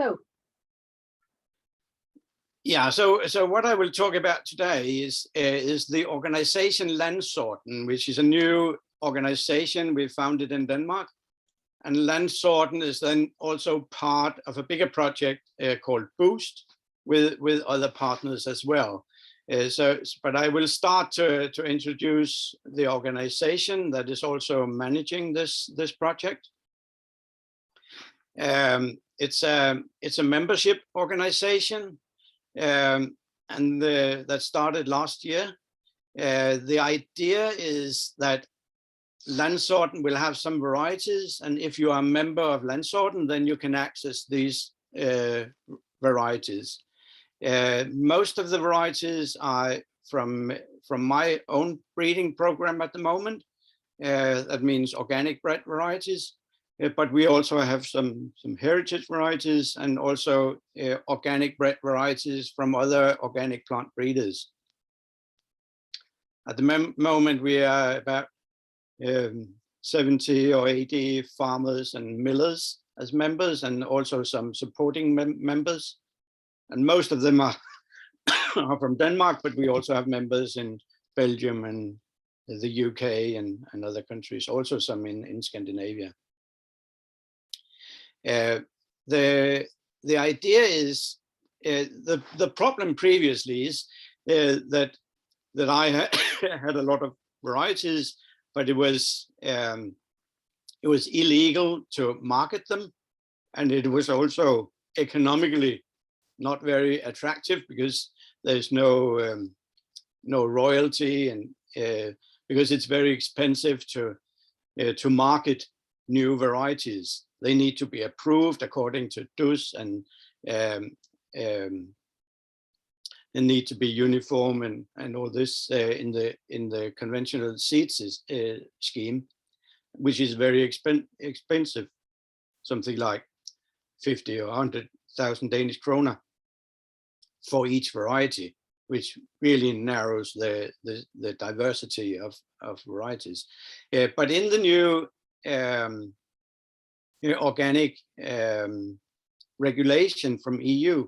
So. Yeah, so what I will talk about today is the organization Landsorten, which is a new organization we founded in Denmark. And Landsorten is then also part of a bigger project called Boost with other partners as well. But I will start to introduce the organization that is also managing this project. It's a membership organization. And that started last year. The idea is that Landsorten will have some varieties, and if you are a member of Landsorten, then you can access these varieties. Most of the varieties are from my own breeding program at the moment. That means organic bred varieties. But we also have some heritage varieties and also organic bred varieties from other organic plant breeders. At the moment, we are about 70 or 80 farmers and millers as members, and also some supporting members. And most of them are from Denmark, but we also have members in Belgium and the UK and other countries, also some in Scandinavia. The idea is the problem previously is that I had a lot of varieties, but it was illegal to market them, and it was also economically not very attractive because there's no royalty, and because it's very expensive to market new varieties. They need to be approved according to DUS, and they need to be uniform and all this in the conventional seeds scheme, which is very expensive, something like 50 or 100,000 Danish kroner for each variety, which really narrows the diversity of varieties. But in the new organic regulation from EU,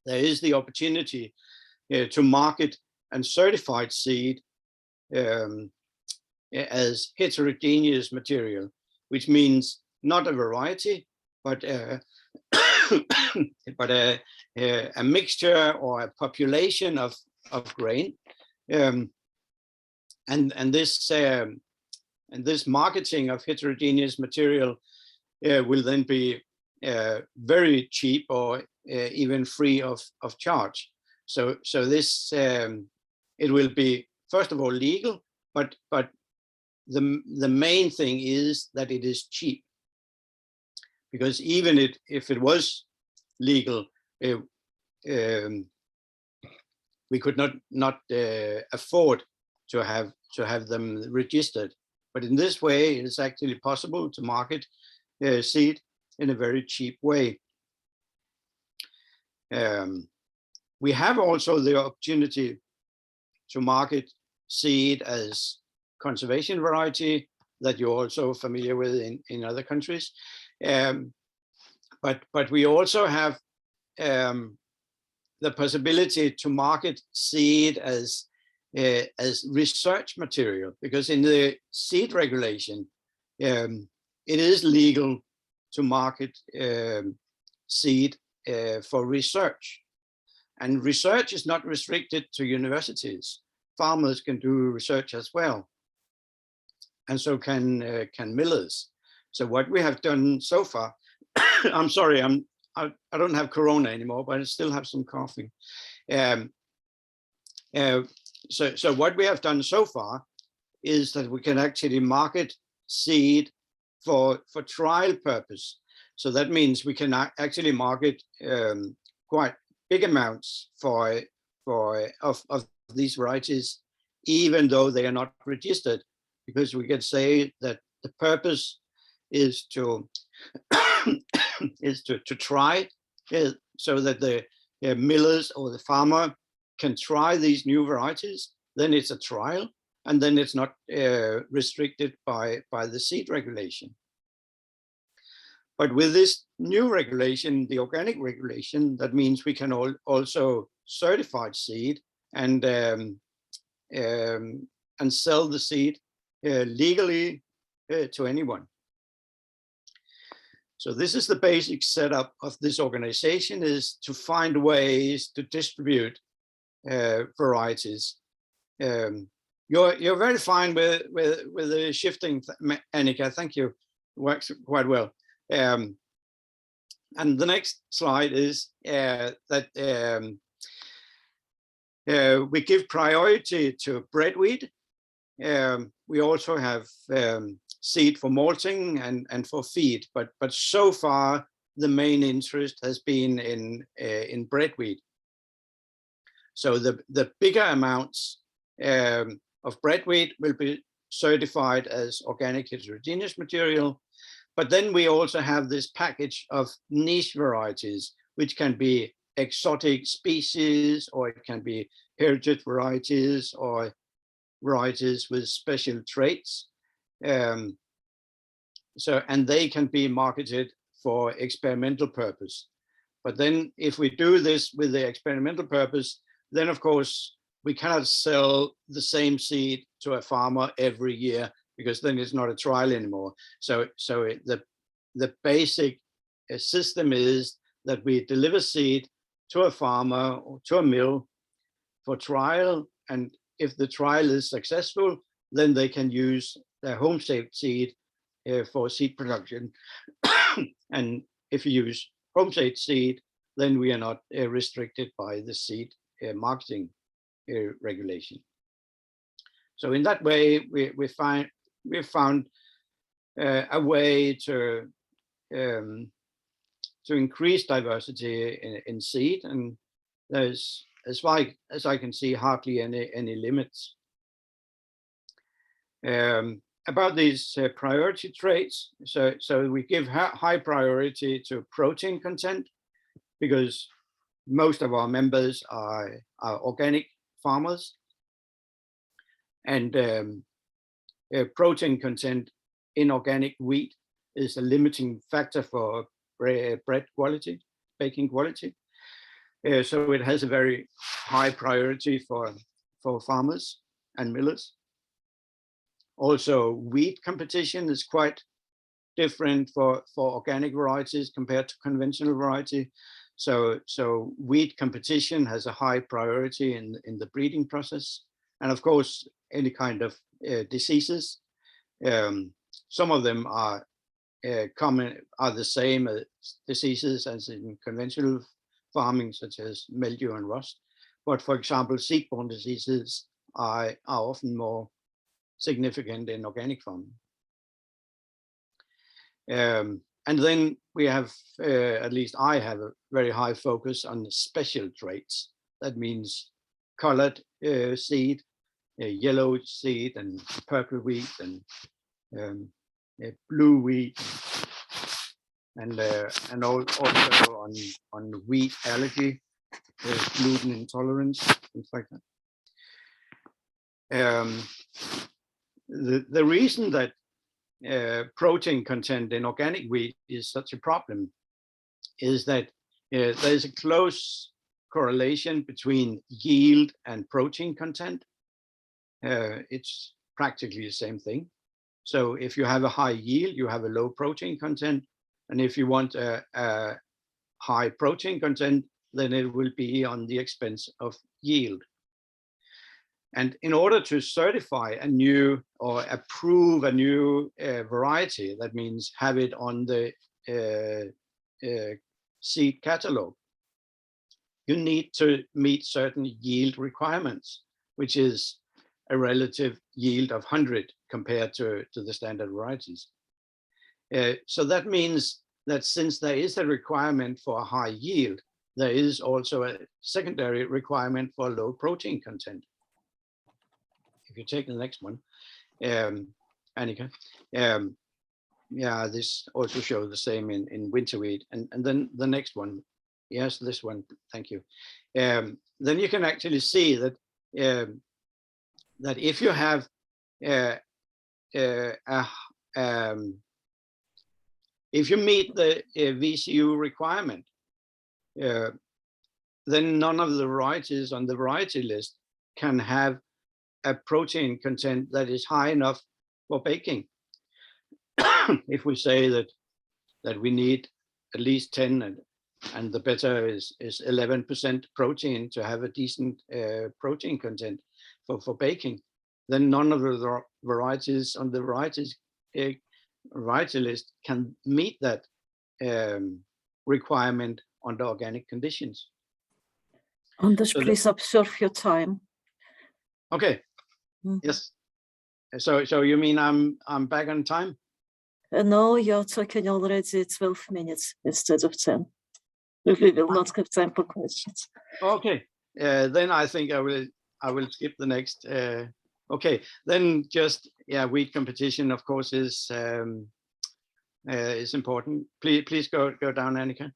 there is the opportunity to market and certified seed as heterogeneous material, which means not a variety, but a mixture or a population of grain, and this marketing of heterogeneous material will then be very cheap or even free of charge. So this it will be, first of all, legal, but the main thing is that it is cheap, because even if it was legal, we could not afford to have them registered. But in this way, it's actually possible to market seed in a very cheap way. We have also the opportunity to market seed as conservation variety that you're also familiar with in other countries. But we also have the possibility to market seed as research material, because in the seed regulation, it is legal to market seed for research. And research is not restricted to universities. Farmers can do research as well, and so can millers. So what we have done so far, I'm sorry, I don't have corona anymore, but I still have some coughing. So what we have done so far is that we can actually market seed for trial purpose. So that means we can actually market quite big amounts of these varieties, even though they are not registered, because we can say that the purpose is to try, so that the millers or the farmer can try these new varieties. Then it's a trial, and then it's not restricted by the seed regulation. But with this new regulation, the organic regulation, that means we can also certify seed and sell the seed legally to anyone. So this is the basic setup of this organization, is to find ways to distribute varieties. You're very fine with the shifting, Annika. Thank you. Works quite well. And the next slide is that we give priority to breadwheat. We also have seed for malting and for feed, but so far the main interest has been in breadwheat. So the bigger amounts of breadwheat will be certified as organic heterogeneous material, but then we also have this package of niche varieties, which can be exotic species, or it can be heritage varieties, or varieties with special traits. And they can be marketed for experimental purpose. But then if we do this with the experimental purpose, then of course we cannot sell the same seed to a farmer every year, because then it's not a trial anymore. So the basic system is that we deliver seed to a farmer or to a mill for trial, and if the trial is successful, then they can use their home-saved seed for seed production. And if you use home-saved seed, then we are not restricted by the seed marketing regulation. So in that way, we've found a way to increase diversity in seed, and there's, as far as I can see, hardly any limits. About these priority traits, so we give high priority to protein content, because most of our members are organic farmers, and protein content in organic wheat is a limiting factor for bread quality, baking quality. So it has a very high priority for farmers and millers. Also, wheat competition is quite different for organic varieties compared to conventional variety. So wheat competition has a high priority in the breeding process. And of course, any kind of diseases. Some of them are the same diseases as in conventional farming, such as mildew and rust. But for example, seed-borne diseases are often more significant in organic farming. And then we have, at least I have, a very high focus on the special traits. That means colored seed, yellow seed, and purple wheat, and blue wheat, and also on wheat allergy, gluten intolerance, things like that. The reason that protein content in organic wheat is such a problem is that there's a close correlation between yield and protein content. It's practically the same thing. So if you have a high yield, you have a low protein content. And if you want a high protein content, then it will be on the expense of yield. And in order to certify a new or approve a new variety, that means have it on the seed catalog, you need to meet certain yield requirements, which is a relative yield of 100 compared to the standard varieties. So that means that since there is a requirement for a high yield, there is also a secondary requirement for low protein content. If you take the next one, Annika, yeah, this also shows the same in winter wheat, and then the next one, yes, this one, thank you. Then you can actually see that that if you have if you meet the VCU requirement, then none of the varieties on the variety list can have a protein content that is high enough for baking. If we say that we need at least 10, and the better is 11% protein to have a decent protein content for baking, then none of the varieties on the variety list can meet that requirement under organic conditions. Anders, So please observe your time. Okay. Yes. So you mean I'm back on time? No, you're talking already 12 minutes instead of 10. We will not have time for questions. Okay. Then I think I will skip the next. Okay. Then just wheat competition, of course, is important. Please go down, Annika.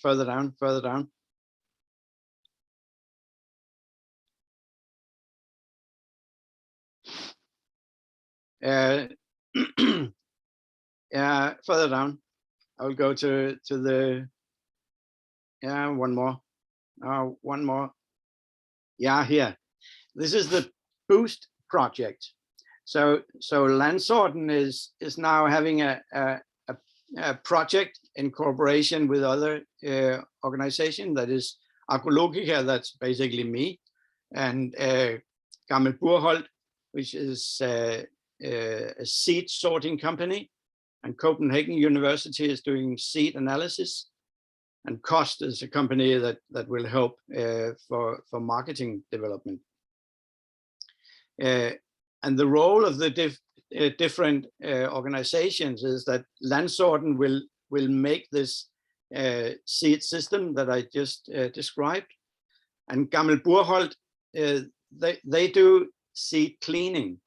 Further down. Further down. I will go to the one more. Here. This is the Boost project. So Landsorten is now having a project in cooperation with other organization, that is Agrologica, that's basically me, and Gammel Burhold, which is a seed sorting company, and Copenhagen University is doing seed analysis, and Cost is a company that will help for marketing development. And the role of the different organizations is that Landsorten will make this seed system that I just described, and Gammel Burhold, they do seed cleaning.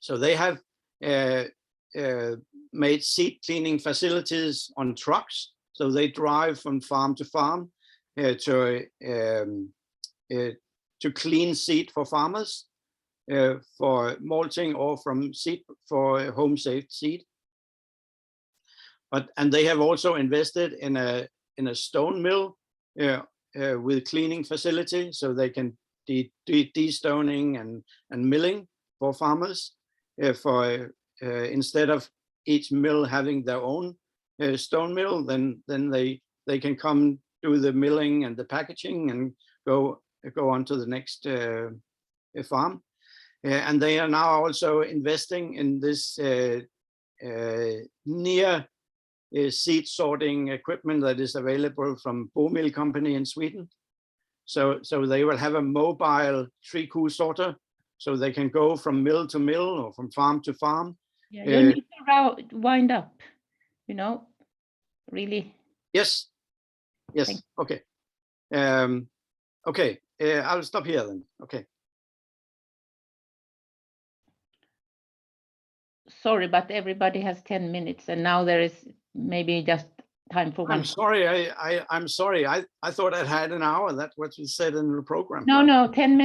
So they have made seed cleaning facilities on trucks. So they drive from farm to farm to clean seed for farmers, for malting, or from seed for home saved seed. And they have also invested in a stone mill with cleaning facility, so they can de-stoning and milling for farmers. Instead of each mill having their own stone mill, then they can come do the milling and the packaging and go on to the next farm. And they are now also investing in this near seed sorting equipment that is available from Bomil company in Sweden. So they will have a mobile 3-coup sorter, so they can go from mill to mill or from farm to farm. Yeah, you need to wind up, really. Yes. Okay. Okay. I'll stop here then. Okay. Sorry, but everybody has 10 minutes, and now there is maybe just time for one. I'm sorry. I'm sorry. I thought I had an hour. That's what you said in the program. No, 10 minutes.